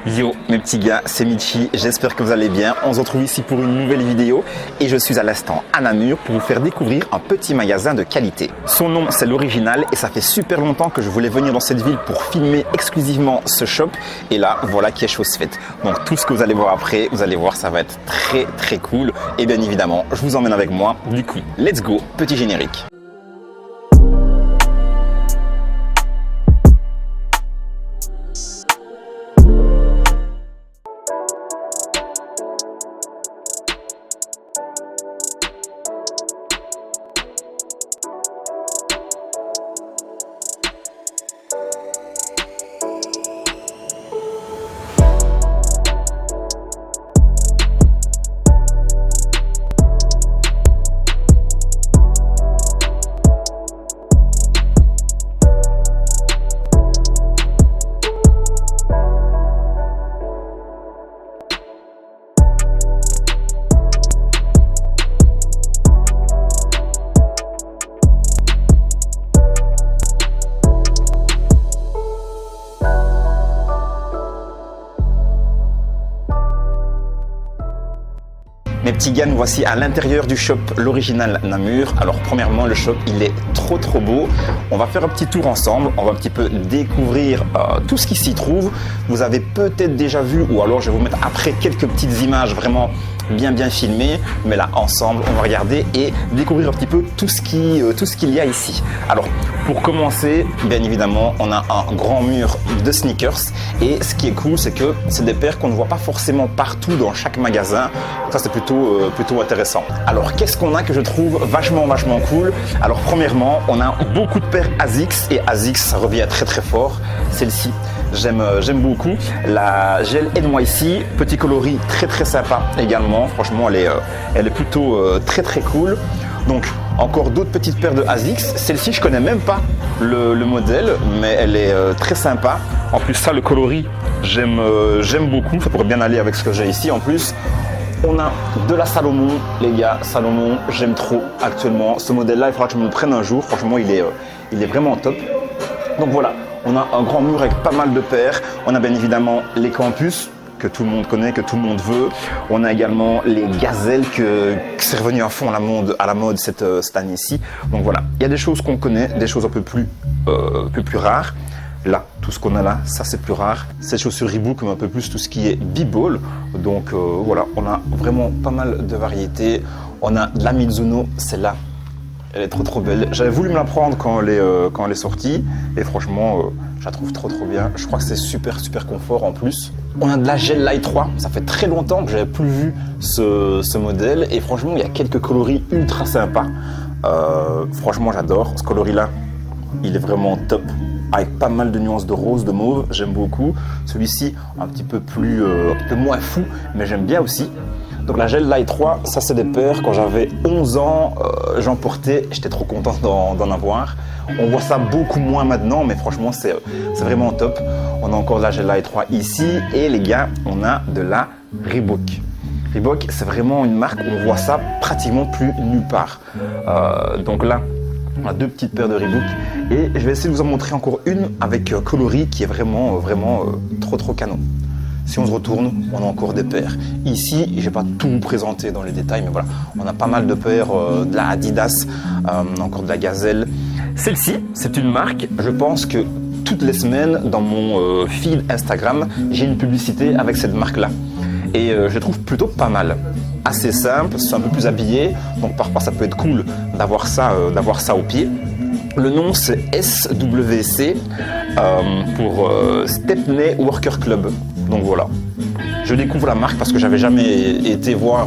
Yo mes petits gars, c'est Michi, j'espère que vous allez bien. On se retrouve ici pour une nouvelle vidéo et je suis à l'instant à Namur pour vous faire découvrir un petit magasin de qualité. Son nom c'est l'Original et ça fait super longtemps que je voulais venir dans cette ville pour filmer exclusivement ce shop et là voilà qui est chose faite. Donc tout ce que vous allez voir après, vous allez voir ça va être très cool et bien évidemment je vous emmène avec moi. Du coup let's go, petit générique. Mes petits gars, nous voici à l'intérieur du shop l'Original Namur. Alors premièrement, le shop il est trop beau. On va faire un petit tour ensemble, on va un petit peu découvrir tout ce qui s'y trouve. Vous avez peut-être déjà vu ou alors je vais vous mettre après quelques petites images vraiment bien filmées. Mais là ensemble, on va regarder et découvrir un petit peu tout ce qu'il y a ici. Alors pour commencer, bien évidemment, on a un grand mur de sneakers et ce qui est cool, c'est que c'est des paires qu'on ne voit pas forcément partout dans chaque magasin. Donc ça c'est plutôt intéressant. Alors qu'est-ce qu'on a que je trouve vachement cool? Alors premièrement, on a beaucoup de paires ASICS et ASICS ça revient très fort. Celle-ci, j'aime beaucoup. La gel NYC, petit coloris très sympa également. Franchement, elle est plutôt très cool. Donc encore d'autres petites paires de ASICS. Celle-ci, je connais même pas le modèle, mais elle est très sympa. En plus ça, le coloris, j'aime beaucoup. Ça pourrait bien aller avec ce que j'ai ici en plus. On a de la Salomon, les gars. Salomon, j'aime trop actuellement. Ce modèle-là, il faudra que je me le prenne un jour. Franchement, il est vraiment top. Donc voilà, on a un grand mur avec pas mal de paires. On a bien évidemment les Campus, que tout le monde connaît, que tout le monde veut. On a également les Gazelles, que c'est revenu à fond à la mode cette année-ci. Donc voilà, il y a des choses qu'on connaît, des choses un peu plus rares. Là, tout ce qu'on a là, ça c'est plus rare. Cette chaussure Reebok, mais un peu plus tout ce qui est b-ball. Donc voilà, on a vraiment pas mal de variétés. On a de la Mizuno, celle-là, elle est trop belle. J'avais voulu me la prendre quand elle est sortie. Et franchement, je la trouve trop bien. Je crois que c'est super confort en plus. On a de la Gel Light 3. Ça fait très longtemps que j'avais plus vu ce modèle. Et franchement, il y a quelques coloris ultra sympas. Franchement, j'adore. Ce coloris-là, il est vraiment top. Avec pas mal de nuances de rose, de mauve, j'aime beaucoup. Celui-ci, un petit peu moins fou, mais j'aime bien aussi. Donc la Gel Light 3, ça c'est des paires, quand j'avais 11 ans, j'en portais, j'étais trop content d'en avoir. On voit ça beaucoup moins maintenant, mais franchement c'est vraiment top. On a encore de la Gel Light 3 ici, et les gars, on a de la Reebok. Reebok, c'est vraiment une marque, on voit ça pratiquement plus nulle part. Donc là, on a deux petites paires de Reebok et je vais essayer de vous en montrer encore une avec coloris qui est vraiment trop canon. Si on se retourne, on a encore des paires. Ici, je ne vais pas tout vous présenter dans les détails, mais voilà, on a pas mal de paires de la Adidas, encore de la Gazelle. Celle-ci, c'est une marque, je pense que toutes les semaines dans mon feed Instagram, j'ai une publicité avec cette marque-là. Et je la trouve plutôt pas mal. Assez simple, c'est un peu plus habillé, donc parfois ça peut être cool d'avoir ça au pied. Le nom c'est SWC pour Stepney Worker Club. Donc voilà. Je découvre la marque parce que j'avais jamais été voir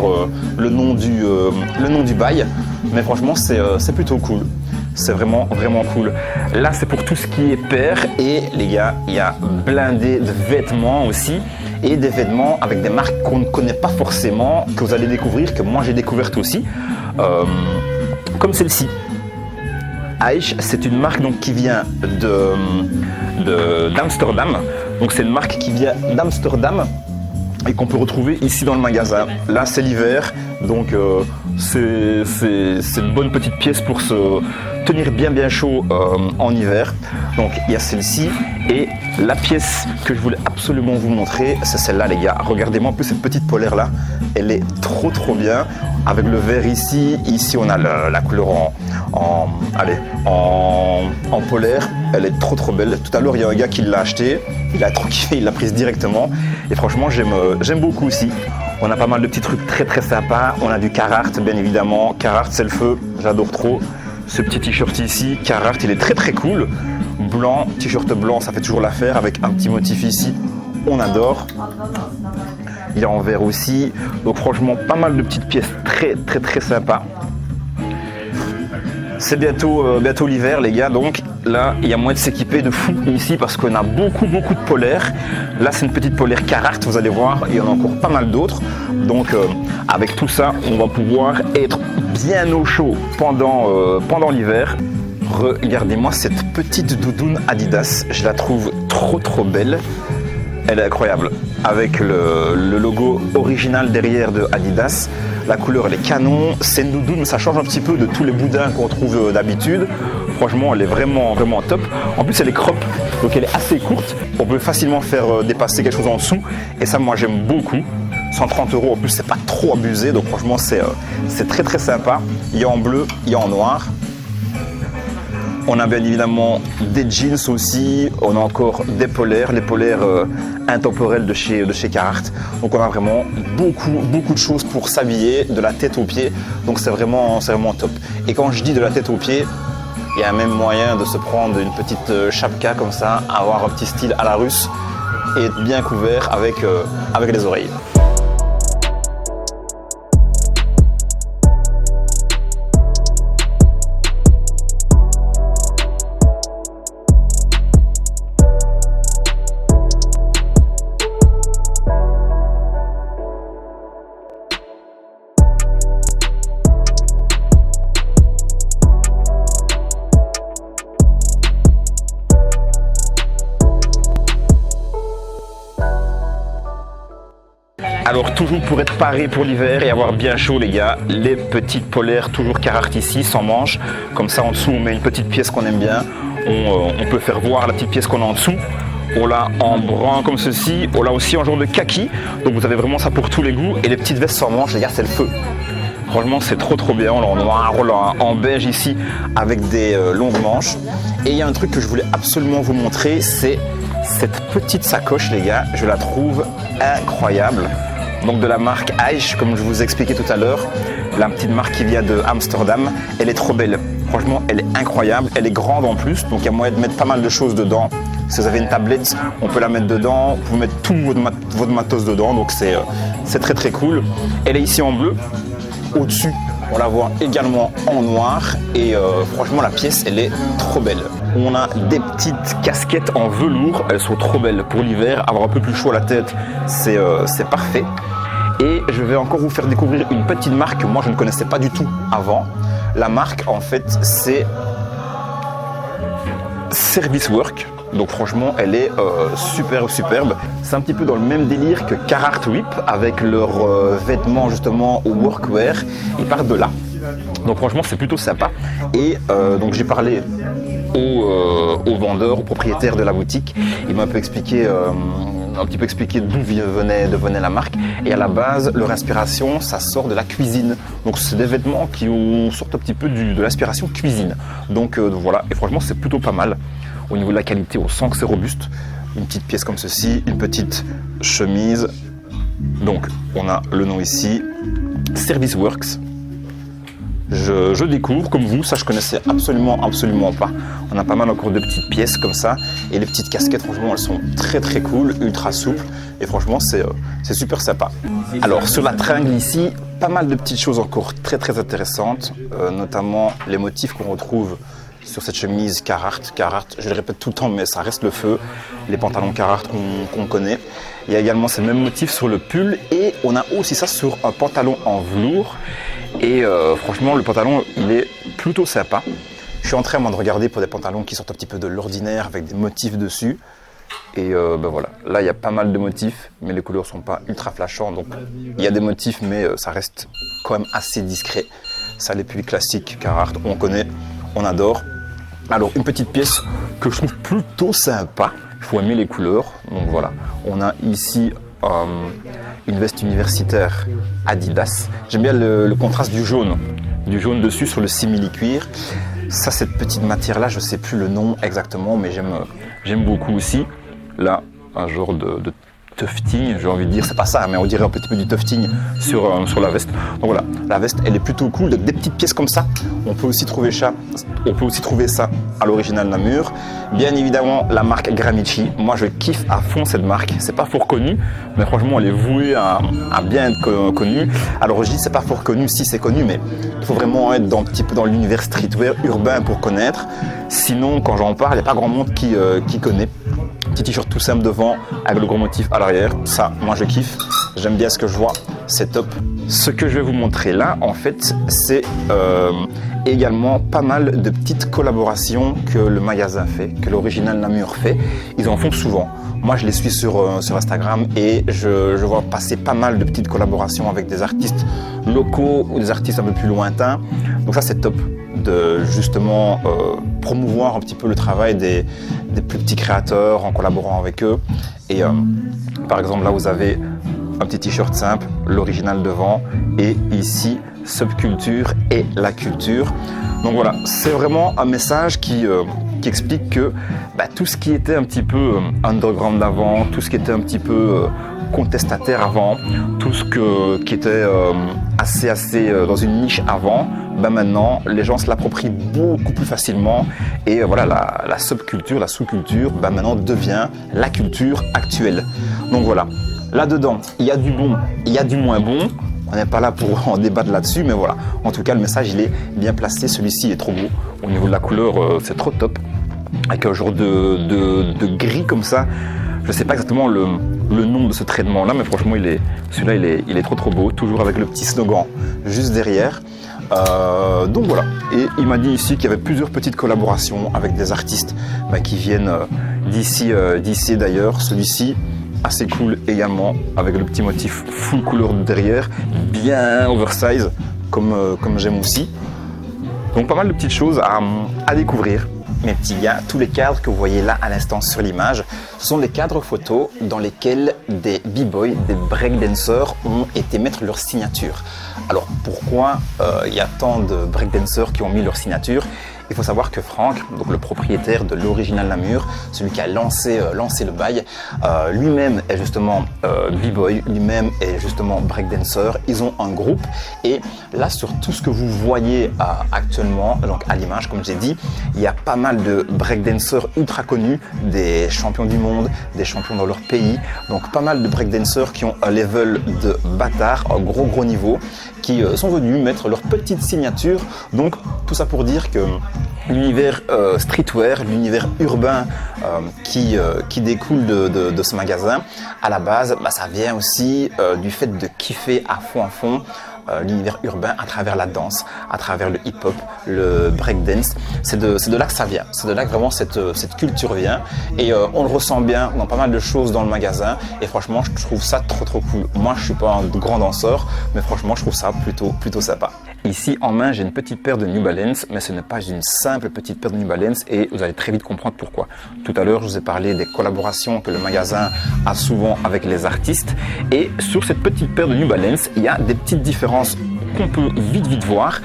le nom du bail, mais franchement c'est plutôt cool. C'est vraiment cool. Là c'est pour tout ce qui est paire et les gars, il y a blindé de vêtements aussi. Et des vêtements avec des marques qu'on ne connaît pas forcément, que vous allez découvrir, que moi j'ai découvertes aussi, comme celle-ci. Aish, c'est une marque donc, qui vient d'Amsterdam. Donc c'est une marque qui vient d'Amsterdam et qu'on peut retrouver ici dans le magasin. Là c'est l'hiver, donc c'est une bonne petite pièce pour se tenir bien chaud en hiver. Donc il y a celle-ci et la pièce que je voulais absolument vous montrer, c'est celle-là les gars. Regardez-moi un peu cette petite polaire là, elle est trop bien. Avec le vert ici on a la couleur en polaire, elle est trop belle. Tout à l'heure il y a un gars qui l'a acheté, il a trop kiffé, il l'a prise directement et franchement j'aime beaucoup aussi. On a pas mal de petits trucs très sympas, on a du Carhartt bien évidemment, Carhartt c'est le feu, j'adore trop. Ce petit t-shirt ici, Carhartt, il est très cool, blanc, t-shirt blanc ça fait toujours l'affaire avec un petit motif ici, on adore. Il est en vert aussi, donc franchement pas mal de petites pièces très sympas. C'est bientôt l'hiver les gars, donc là il y a moyen de s'équiper de fou ici parce qu'on a beaucoup de polaires. Là c'est une petite polaire Carhartt, vous allez voir, il y en a encore pas mal d'autres. Donc avec tout ça on va pouvoir être bien au chaud pendant l'hiver. Regardez-moi cette petite doudoune Adidas, je la trouve trop belle. Elle est incroyable, avec le logo original derrière de Adidas. La couleur elle est canon, c'est une doudoune mais ça change un petit peu de tous les boudins qu'on trouve d'habitude. Franchement elle est vraiment top. En plus elle est crop, donc elle est assez courte. On peut facilement faire dépasser quelque chose en dessous et ça moi j'aime beaucoup. 130 € en plus c'est pas trop abusé, donc franchement c'est très sympa. Il y a en bleu, il y a en noir. On a bien évidemment des jeans aussi, on a encore des polaires, les polaires intemporels de chez Carhartt. Donc on a vraiment beaucoup de choses pour s'habiller, de la tête aux pieds, donc c'est vraiment top. Et quand je dis de la tête aux pieds, il y a même moyen de se prendre une petite chapka comme ça, avoir un petit style à la russe et être bien couvert avec les oreilles. Alors toujours pour être paré pour l'hiver et avoir bien chaud les gars, les petites polaires toujours Carhartt ici, sans manches. Comme ça en dessous on met une petite pièce qu'on aime bien, on peut faire voir la petite pièce qu'on a en dessous. On l'a en brun comme ceci, on l'a aussi en genre de kaki, donc vous avez vraiment ça pour tous les goûts. Et les petites vestes sans manches les gars c'est le feu. Franchement c'est trop bien, on l'a en noir, on l'a en beige ici avec des longues manches. Et il y a un truc que je voulais absolument vous montrer, c'est cette petite sacoche les gars, je la trouve incroyable. Donc de la marque Aish, comme je vous ai expliqué tout à l'heure, la petite marque qui vient de Amsterdam, elle est trop belle. Franchement, elle est incroyable, elle est grande en plus, donc il y a moyen de mettre pas mal de choses dedans. Si vous avez une tablette, on peut la mettre dedans, vous pouvez mettre tout votre matos dedans, donc c'est très cool. Elle est ici en bleu, au-dessus, on la voit également en noir et franchement la pièce, elle est trop belle. On a des petites casquettes en velours, elles sont trop belles pour l'hiver, avoir un peu plus chaud à la tête, c'est parfait. Et je vais encore vous faire découvrir une petite marque que moi je ne connaissais pas du tout avant. La marque en fait c'est Service Work. Donc franchement elle est superbe. C'est un petit peu dans le même délire que Carhartt Whip avec leurs vêtements justement au workwear. Ils partent de là. Donc franchement c'est plutôt sympa. Et donc j'ai parlé au vendeur, au propriétaire de la boutique. Il m'a un peu expliqué d'où venait la marque. Et à la base, leur inspiration, ça sort de la cuisine. Donc c'est des vêtements qui sortent un petit peu de l'inspiration cuisine. Donc voilà, et franchement c'est plutôt pas mal. Au niveau de la qualité, on sent que c'est robuste. Une petite pièce comme ceci, une petite chemise. Donc on a le nom ici, Service Works. Je découvre comme vous, ça je connaissais absolument pas. On a pas mal encore de petites pièces comme ça et les petites casquettes franchement elles sont très cool, ultra souples et franchement c'est super sympa. Alors sur la tringle ici, pas mal de petites choses encore très intéressantes, notamment les motifs qu'on retrouve sur cette chemise Carhartt, je le répète tout le temps mais ça reste le feu, les pantalons Carhartt qu'on connaît. Il y a également ces mêmes motifs sur le pull et on a aussi ça sur un pantalon en velours. Et franchement le pantalon il est plutôt sympa. Je suis en train moi de regarder pour des pantalons qui sortent un petit peu de l'ordinaire avec des motifs dessus. Et voilà, là il y a pas mal de motifs mais les couleurs sont pas ultra flashantes. Donc il y a des motifs mais ça reste quand même assez discret. Ça les pulls classiques Carhartt on connaît. on adore. Alors une petite pièce que je trouve plutôt sympa, il faut aimer les couleurs. Donc voilà, on a ici une veste universitaire Adidas. J'aime bien le contraste du jaune dessus sur le simili-cuir. Ça, cette petite matière-là, je ne sais plus le nom exactement, mais j'aime beaucoup aussi. Là, un genre de tufting, j'ai envie de dire, c'est pas ça, mais on dirait un petit peu du tufting sur la veste. Donc voilà, la veste, elle est plutôt cool. Des petites pièces comme ça, on peut aussi trouver ça à l'original Namur. Bien évidemment, la marque Gramici. Moi, je kiffe à fond cette marque. C'est pas fort connu, mais franchement, elle est vouée à bien être connue. Alors, je dis c'est pas fort connu, si c'est connu, mais il faut vraiment être un petit peu dans l'univers streetwear urbain pour connaître. Sinon, quand j'en parle, il n'y a pas grand monde qui connaît. Petit t-shirt tout simple devant avec le gros motif à l'arrière, ça moi je kiffe, j'aime bien ce que je vois, c'est top. Ce que je vais vous montrer là en fait c'est également pas mal de petites collaborations que le magasin fait, que l'original Namur fait, ils en font souvent. Moi je les suis sur Instagram et je vois passer pas mal de petites collaborations avec des artistes locaux ou des artistes un peu plus lointains, donc ça c'est top de justement promouvoir un petit peu le travail des plus petits créateurs en collaborant avec eux. Et par exemple là vous avez un petit t-shirt simple, l'original devant, et ici Subculture et la culture. Donc voilà, c'est vraiment un message qui explique que tout ce qui était un petit peu underground avant, tout ce qui était un petit peu contestataire avant, tout ce qui était assez dans une niche avant, maintenant les gens se l'approprient beaucoup plus facilement et voilà la subculture, la sous-culture maintenant devient la culture actuelle. Donc voilà, là-dedans il y a du bon, il y a du moins bon. On n'est pas là pour en débattre là-dessus, mais voilà. En tout cas, le message, il est bien placé. Celui-ci est trop beau. Au niveau de la couleur, c'est trop top. Avec un genre de gris comme ça. Je ne sais pas exactement le nom de ce traitement-là, mais franchement, celui-là, il est trop beau. Toujours avec le petit slogan juste derrière. Donc voilà. Et il m'a dit ici qu'il y avait plusieurs petites collaborations avec des artistes qui viennent d'ici d'ailleurs. Celui-ci, assez cool également, avec le petit motif full couleur derrière, bien oversize, comme j'aime aussi. Donc pas mal de petites choses à découvrir. Mes petits gars, tous les cadres que vous voyez là à l'instant sur l'image, ce sont des cadres photos dans lesquels des b-boys, des breakdancers ont été mettre leur signature. Alors pourquoi il y a tant de breakdancers qui ont mis leur signature? Il faut savoir que Franck, donc le propriétaire de l'original Namur, celui qui a lancé le bail, lui-même est justement b-boy, lui-même est justement breakdancer. Ils ont un groupe et là sur tout ce que vous voyez actuellement, donc à l'image comme j'ai dit, il y a pas mal de breakdancers ultra connus, des champions du monde, des champions dans leur pays, donc pas mal de breakdancers qui ont un level de bâtard, un gros niveau, qui sont venus mettre leur petite signature. Donc tout ça pour dire que l'univers streetwear, l'univers urbain qui découle de ce magasin, à la base, ça vient aussi du fait de kiffer à fond l'univers urbain à travers la danse, à travers le hip-hop, le breakdance. C'est de là que ça vient. C'est de là que vraiment cette culture vient. Et on le ressent bien dans pas mal de choses dans le magasin. Et franchement, je trouve ça trop cool. Moi, je suis pas un grand danseur, mais franchement, je trouve ça plutôt sympa. Ici, en main, j'ai une petite paire de New Balance, mais ce n'est pas une simple petite paire de New Balance et vous allez très vite comprendre pourquoi. Tout à l'heure, je vous ai parlé des collaborations que le magasin a souvent avec les artistes. Et sur cette petite paire de New Balance, il y a des petites différences qu'on peut vite voir.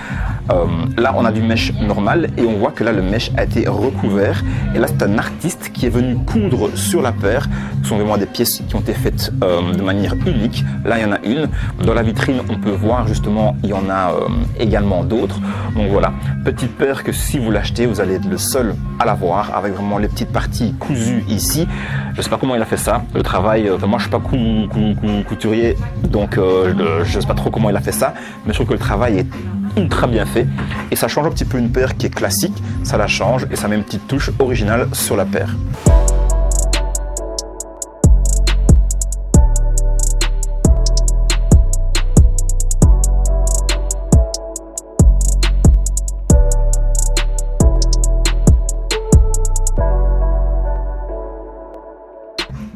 Là, on a du mesh normal et on voit que là, le mesh a été recouvert. Et là, c'est un artiste qui est venu coudre sur la paire. Ce sont vraiment des pièces qui ont été faites de manière unique. Là, il y en a une. Dans la vitrine, on peut voir justement, il y en a également d'autres. Donc voilà, petite paire que si vous l'achetez, vous allez être le seul à la voir avec vraiment les petites parties cousues ici. Je ne sais pas comment il a fait ça. Le travail, moi, je ne suis pas couturier, donc je ne sais pas trop comment il a fait ça. Mais je trouve que le travail est ultra bien fait et ça change un petit peu une paire qui est classique, ça la change et ça met une petite touche originale sur la paire.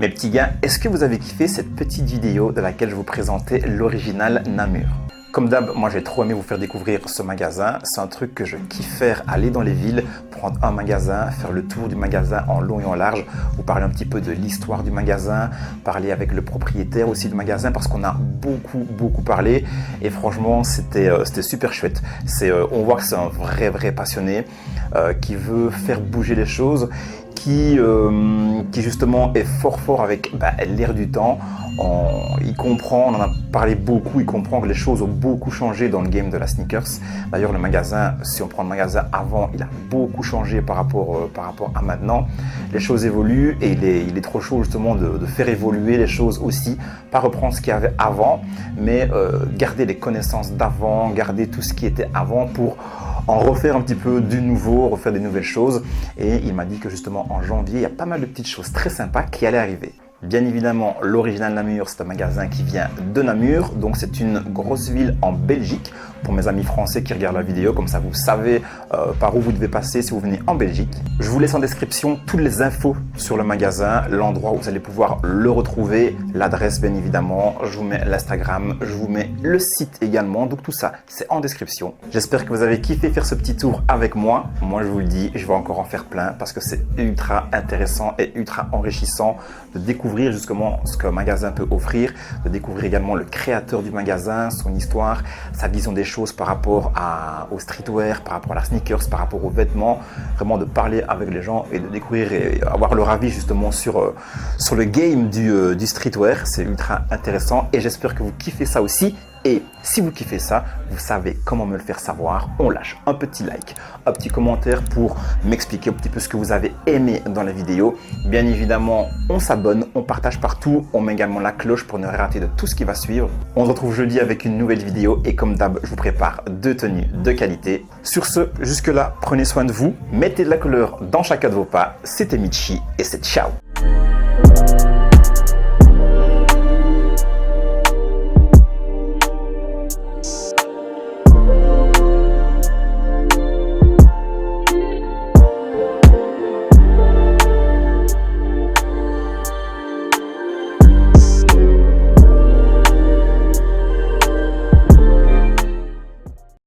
Mes petits gars, est-ce que vous avez kiffé cette petite vidéo dans laquelle je vous présentais l'original Namur? Comme d'hab, moi j'ai trop aimé vous faire découvrir ce magasin. C'est un truc que je kiffe faire, aller dans les villes, prendre un magasin, faire le tour du magasin en long et en large, vous parler un petit peu de l'histoire du magasin, parler avec le propriétaire aussi du magasin parce qu'on a beaucoup parlé et franchement c'était super chouette. On voit que c'est un vrai passionné qui veut faire bouger les choses, qui justement est fort avec l'air du temps. Il comprend, on en a parlé beaucoup, il comprend que les choses ont beaucoup changé dans le game de la sneakers. D'ailleurs le magasin, si on prend le magasin avant, il a beaucoup changé par rapport à maintenant. Les choses évoluent et il est trop chaud justement de faire évoluer les choses aussi, pas reprendre ce qu'il y avait avant, mais garder les connaissances d'avant, garder tout ce qui était avant pour en refaire un petit peu du nouveau, refaire des nouvelles choses. Et il m'a dit que justement en janvier, il y a pas mal de petites choses très sympas qui allaient arriver. Bien évidemment, l'Original Namur, c'est un magasin qui vient de Namur, donc c'est une grosse ville en Belgique. Pour mes amis français qui regardent la vidéo, comme ça vous savez par où vous devez passer si vous venez en Belgique. Je vous laisse en description toutes les infos sur le magasin, l'endroit où vous allez pouvoir le retrouver, l'adresse bien évidemment, je vous mets l'Instagram, je vous mets le site également, donc tout ça c'est en description. J'espère que vous avez kiffé faire ce petit tour avec moi. Moi je vous le dis, je vais encore en faire plein parce que c'est ultra intéressant et ultra enrichissant de découvrir justement ce qu'un magasin peut offrir, de découvrir également le créateur du magasin, son histoire, sa vision des choses par rapport au streetwear, par rapport à la sneakers, par rapport aux vêtements, vraiment de parler avec les gens et de découvrir et avoir leur avis justement sur le game du streetwear. C'est ultra intéressant et j'espère que vous kiffez ça aussi. Et si vous kiffez ça, vous savez comment me le faire savoir. On lâche un petit like, un petit commentaire pour m'expliquer un petit peu ce que vous avez aimé dans la vidéo. Bien évidemment, on s'abonne, on partage partout, on met également la cloche pour ne rien rater de tout ce qui va suivre. On se retrouve jeudi avec une nouvelle vidéo et comme d'hab, je vous prépare 2 tenues de qualité. Sur ce, jusque là, prenez soin de vous, mettez de la couleur dans chacun de vos pas. C'était Michi et c'est ciao.